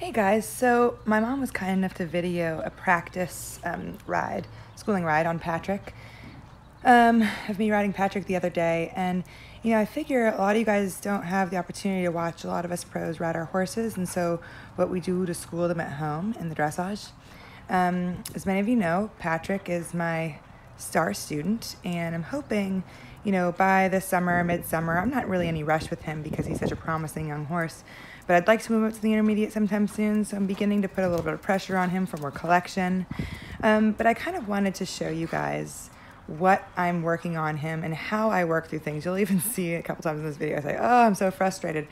Hey guys, so my mom was kind enough to video a practice schooling ride on Patrick, of me riding Patrick the other day. And, I figure a lot of you guys don't have the opportunity to watch a lot of us pros ride our horses, and so what we do to school them at home in the dressage. As many of you know, Patrick is my star student, and I'm hoping, by this summer, midsummer, I'm not really in any rush with him because he's such a promising young horse, but I'd like to move up to the intermediate sometime soon, so I'm beginning to put a little bit of pressure on him for more collection. But I kind of wanted to show you guys what I'm working on him and how I work through things. You'll even see a couple times in this video, I say, oh, I'm so frustrated.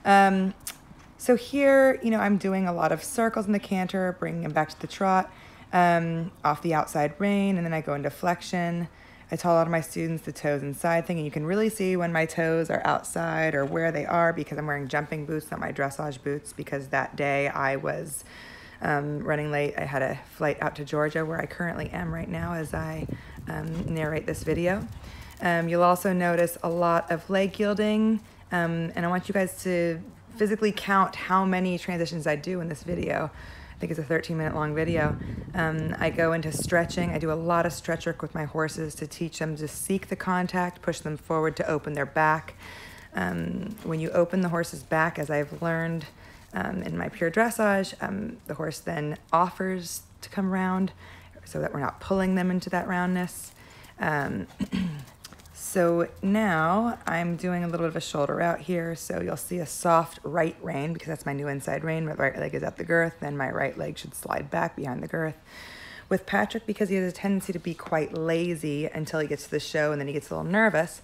So here, I'm doing a lot of circles in the canter, bringing him back to the trot, off the outside rein, and then I go into flexion. I tell a lot of my students the toes inside thing, and you can really see when my toes are outside or where they are because I'm wearing jumping boots, not my dressage boots, because that day I was running late. I had a flight out to Georgia, where I currently am right now as I narrate this video. You'll also notice a lot of leg yielding, and I want you guys to physically count how many transitions I do in this video. I think it's a 13-minute long video. I go into stretching. I do a lot of stretch work with my horses to teach them to seek the contact, push them forward to open their back. When you open the horse's back, as I've learned in my pure dressage, the horse then offers to come round so that we're not pulling them into that roundness. So now I'm doing a little bit of a shoulder out here. So you'll see a soft right rein because that's my new inside rein. My right leg is at the girth, then my right leg should slide back behind the girth. With Patrick, because he has a tendency to be quite lazy until he gets to the show and then he gets a little nervous,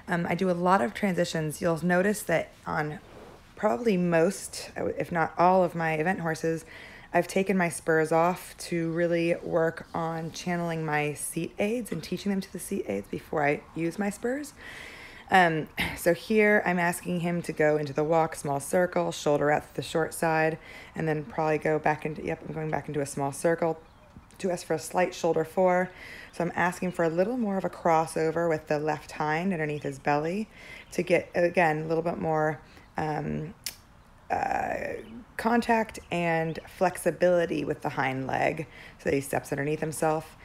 I do a lot of transitions. You'll notice that on probably most, if not all of my event horses, I've taken my spurs off to really work on channeling my seat aids and teaching them to the seat aids before I use my spurs. So here I'm asking him to go into the walk, small circle, shoulder out to the short side, and then probably go back into, I'm going back into a small circle to ask for a slight shoulder four. So I'm asking for a little more of a crossover with the left hind underneath his belly to get, again, a little bit more contact and flexibility with the hind leg so that he steps underneath himself.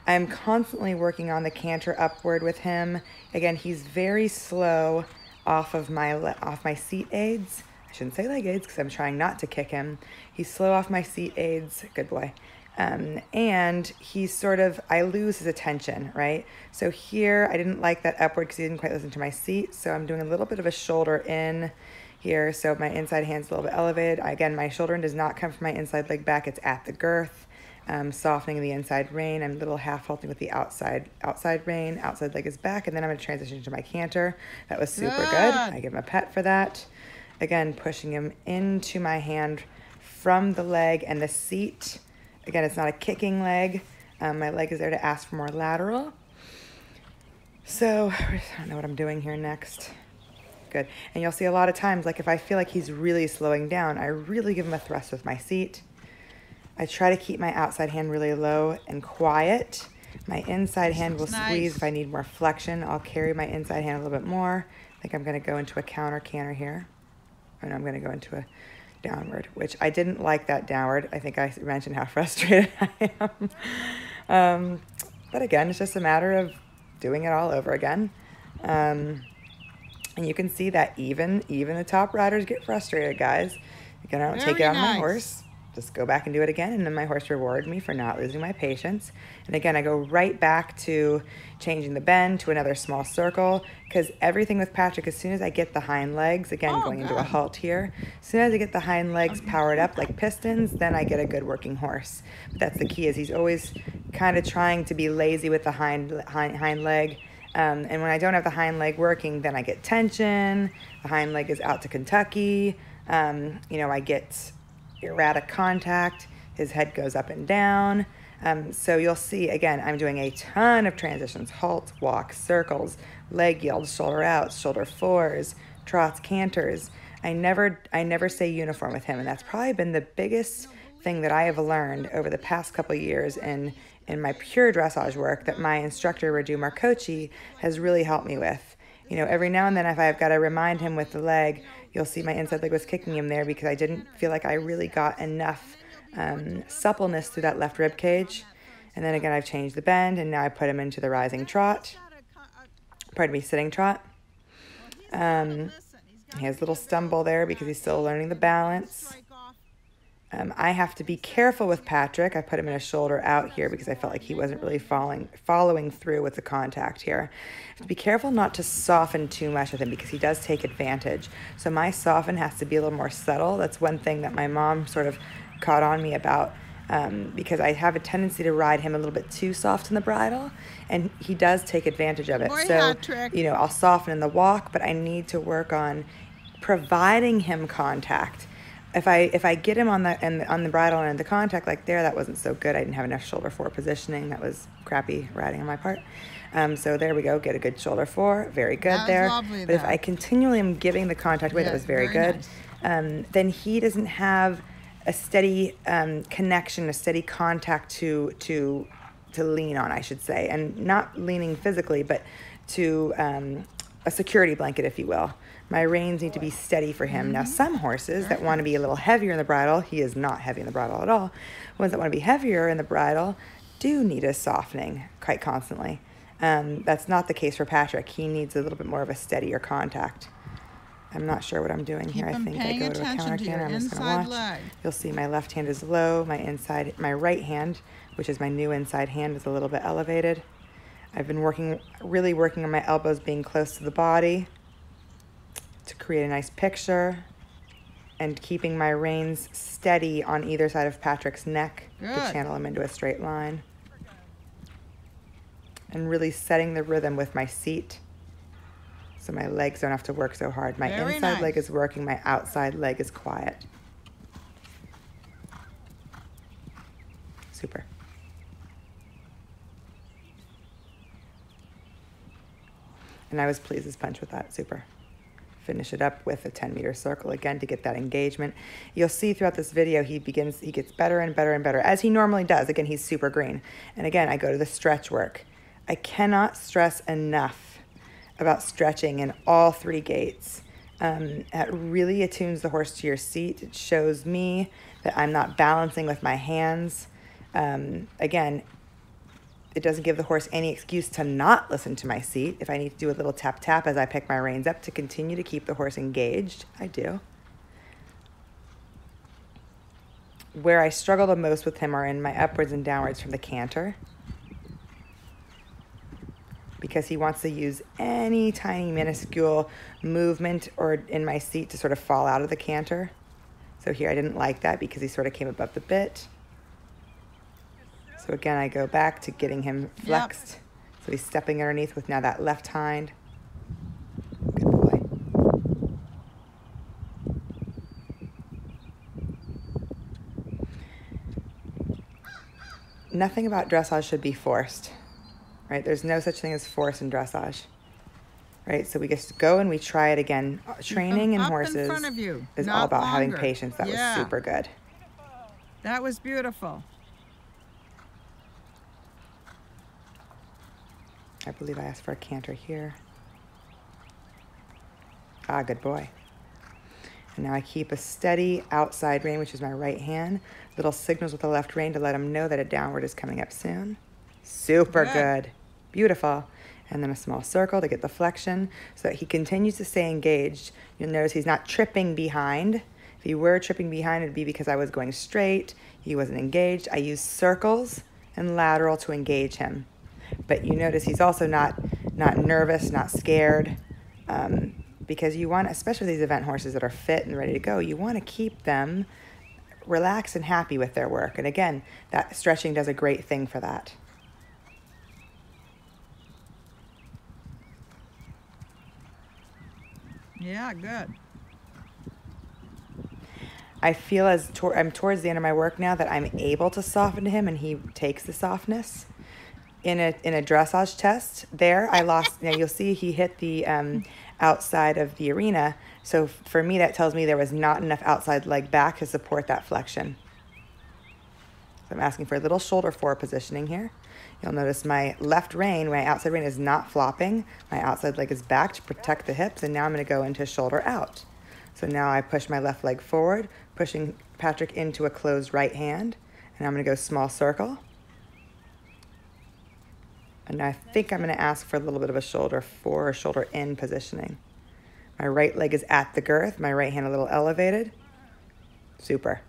I'm constantly working on the canter upward with him. Again, he's very slow off my seat aids. I shouldn't say leg aids because I'm trying not to kick him. He's slow off my seat aids. Good boy. And he's sort of, I lose his attention, right? So here, I didn't like that upward because he didn't quite listen to my seat. So I'm doing a little bit of a shoulder in here. So my inside hand's a little bit elevated. Again, my shoulder in does not come from my inside leg back. It's at the girth. Softening the inside rein. I'm a little half halting with the outside rein. Outside leg is back. And then I'm going to transition to my canter. That was super good. I give him a pet for that. Again, pushing him into my hand from the leg and the seat. Again, it's not a kicking leg. My leg is there to ask for more lateral. So I don't know what I'm doing here next. Good. And you'll see a lot of times, like if I feel like he's really slowing down, I really give him a thrust with my seat. I try to keep my outside hand really low and quiet. My inside hand will squeeze if I need more flexion. I'll carry my inside hand a little bit more. I think I'm going to go into a counter canter here. And I'm going to go into a downward, which I didn't like that downward. I think I mentioned how frustrated I am. But again, it's just a matter of doing it all over again. And you can see that even the top riders get frustrated, guys. Again, I don't take it on my horse. Just go back and do it again, and then my horse rewarded me for not losing my patience. And again, I go right back to changing the bend to another small circle, because everything with Patrick, as soon as I get the hind legs, again, going into a halt here, as soon as I get the hind legs powered up like pistons, then I get a good working horse. But that's the key, is he's always kind of trying to be lazy with the hind leg. And when I don't have the hind leg working, then I get tension. The hind leg is out to Kentucky. I get erratic contact. His head goes up and down. So you'll see, again, I'm doing a ton of transitions: halt, walk, circles, leg yields, shoulder outs, shoulder fours, trots, canters. I never say uniform with him, and that's probably been the biggest thing that I have learned over the past couple of years in my pure dressage work that my instructor, Radu Marcochi, has really helped me with. Every now and then if I've got to remind him with the leg, You'll see my inside leg was kicking him there because I didn't feel like I really got enough suppleness through that left rib cage. And then again, I've changed the bend, and now I put him into the rising trot. Pardon me, sitting trot. He has a little stumble there because he's still learning the balance. I have to be careful with Patrick. I put him in a shoulder out here because I felt like he wasn't really following through with the contact here. I have to be careful not to soften too much with him because he does take advantage. So my soften has to be a little more subtle. That's one thing that my mom sort of caught on me about, because I have a tendency to ride him a little bit too soft in the bridle, and he does take advantage of it. So, you know, I'll soften in the walk, but I need to work on providing him contact. If I get him on the bridle and the contact like there, that wasn't so good. I didn't have enough shoulder 4 positioning. That was crappy riding on my part. So there we go. Get a good shoulder 4. Very good there. But if I continually am giving the contact away, that was very good. Nice. Then he doesn't have a steady connection, a steady contact to lean on, I should say, and not leaning physically, but to a security blanket, if you will. My reins need to be steady for him. Now, some horses that want to be a little heavier in the bridle, he is not heavy in the bridle at all. Ones that want to be heavier in the bridle do need a softening quite constantly. That's not the case for Patrick. He needs a little bit more of a steadier contact. I'm not sure what I'm doing here. I think I go to a counter canter. I'm just going to watch. You'll see my left hand is low. My right hand, which is my new inside hand, is a little bit elevated. I've been really working on my elbows being close to the body to create a nice picture, and keeping my reins steady on either side of Patrick's neck to channel him into a straight line. And really setting the rhythm with my seat so my legs don't have to work so hard. My inside leg is working, my outside leg is quiet. Super. And I was pleased as punch with that. Super. Finish it up with a 10-meter circle again to get that engagement. You'll see throughout this video he gets better and better and better, as he normally does. Again, he's super green. And again, I go to the stretch work. I cannot stress enough about stretching in all 3 gaits. It really attunes the horse to your seat. It shows me that I'm not balancing with my hands. Again, it doesn't give the horse any excuse to not listen to my seat. If I need to do a little tap-tap as I pick my reins up to continue to keep the horse engaged, I do. Where I struggle the most with him are in my upwards and downwards from the canter, because he wants to use any tiny minuscule movement or in my seat to sort of fall out of the canter. So here I didn't like that because he sort of came above the bit. So again, I go back to getting him flexed. Yep. So he's stepping underneath with now that left hind. Good boy. Nothing about dressage should be forced, right? There's no such thing as force in dressage, right? So we just go and we try it again. Training in horses is all about having patience. That was super good. That was beautiful. I believe I asked for a canter here. Ah, good boy. And now I keep a steady outside rein, which is my right hand. Little signals with the left rein to let him know that a downward is coming up soon. Super good. Beautiful. And then a small circle to get the flexion so that he continues to stay engaged. You'll notice he's not tripping behind. If he were tripping behind, it'd be because I was going straight. He wasn't engaged. I use circles and lateral to engage him. But you notice he's also not nervous, not scared, because you want, especially these event horses that are fit and ready to go, you want to keep them relaxed and happy with their work. And again, that stretching does a great thing for that. Yeah, good. I feel I'm towards the end of my work now that I'm able to soften to him, and he takes the softness. In a dressage test there, I lost. Now you'll see he hit the outside of the arena. So for me, that tells me there was not enough outside leg back to support that flexion. So I'm asking for a little shoulder 4 positioning here. You'll notice my left rein, my outside rein is not flopping. My outside leg is back to protect the hips, and now I'm going to go into shoulder out. So now I push my left leg forward, pushing Patrick into a closed right hand. And I'm going to go small circle. And I think I'm going to ask for a little bit of a shoulder for or shoulder in positioning. My right leg is at the girth, my right hand a little elevated. Super.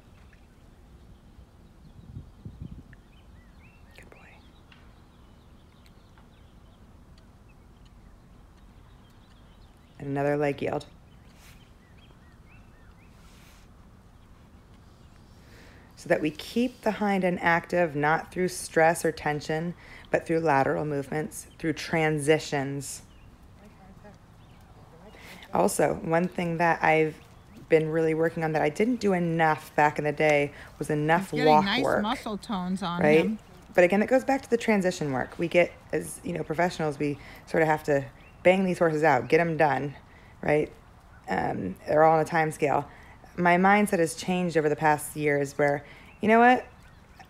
Good boy. And another leg yield. So that we keep the hind end active, not through stress or tension, but through lateral movements, through transitions. Also, one thing that I've been really working on that I didn't do enough back in the day was enough walk nice work. Muscle tones on right? him. But again, it goes back to the transition work. We get, as professionals, we sort of have to bang these horses out, get them done, right? They're all on a time scale. My mindset has changed over the past years where, you know what?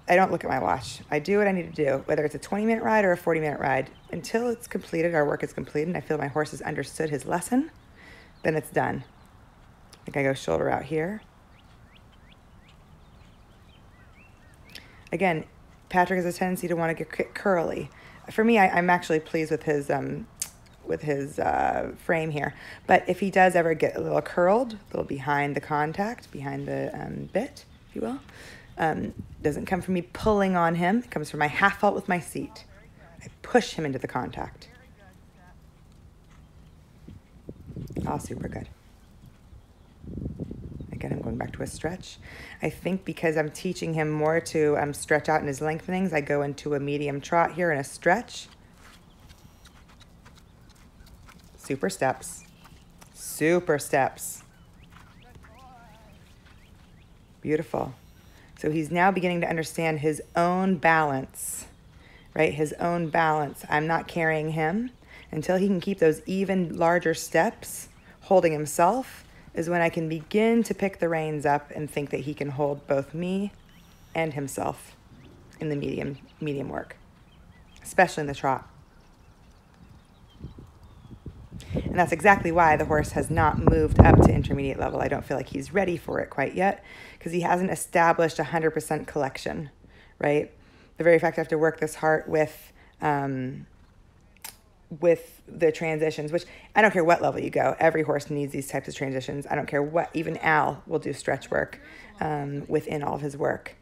I don't look at my watch. I do what I need to do, whether it's a 20-minute ride or a 40-minute ride. Until it's completed, our work is completed, and I feel my horse has understood his lesson, then it's done. I think I go shoulder out here. Again, Patrick has a tendency to want to get curly. For me, I'm actually pleased with his frame here. But if he does ever get a little curled, a little behind the contact, behind the bit, if you will, doesn't come from me pulling on him. It comes from my half vault with my seat. I push him into the contact. All super good. Again, I'm going back to a stretch. I think because I'm teaching him more to stretch out in his lengthenings, I go into a medium trot here and a stretch. Super steps. Super steps. Beautiful. So he's now beginning to understand his own balance, right? His own balance. I'm not carrying him. Until he can keep those even larger steps, holding himself, is when I can begin to pick the reins up and think that he can hold both me and himself in the medium work, especially in the trot. And that's exactly why the horse has not moved up to intermediate level. I don't feel like he's ready for it quite yet because he hasn't established 100% collection, right? The very fact I have to work this hard with the transitions, which I don't care what level you go. Every horse needs these types of transitions. I don't care what, even Al will do stretch work within all of his work.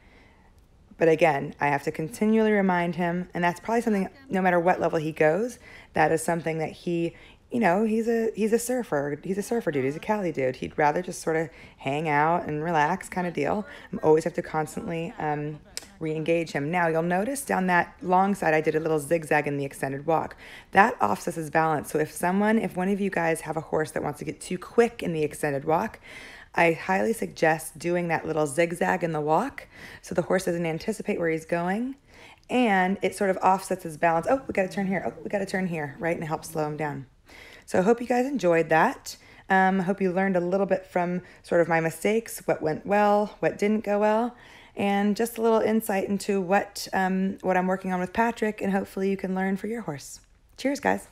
But again, I have to continually remind him, and that's probably something, no matter what level he goes, that is something that he, he's a surfer. He's a surfer dude. He's a Cali dude. He'd rather just sort of hang out and relax kind of deal. I always have to constantly re-engage him. Now, you'll notice down that long side, I did a little zigzag in the extended walk. That offsets his balance. So if one of you guys have a horse that wants to get too quick in the extended walk, I highly suggest doing that little zigzag in the walk so the horse doesn't anticipate where he's going, and it sort of offsets his balance. Oh, we got to turn here. Oh, we got to turn here, right? And it helps slow him down. So I hope you guys enjoyed that. I hope you learned a little bit from sort of my mistakes, what went well, what didn't go well, and just a little insight into what I'm working on with Patrick, and hopefully you can learn for your horse. Cheers, guys.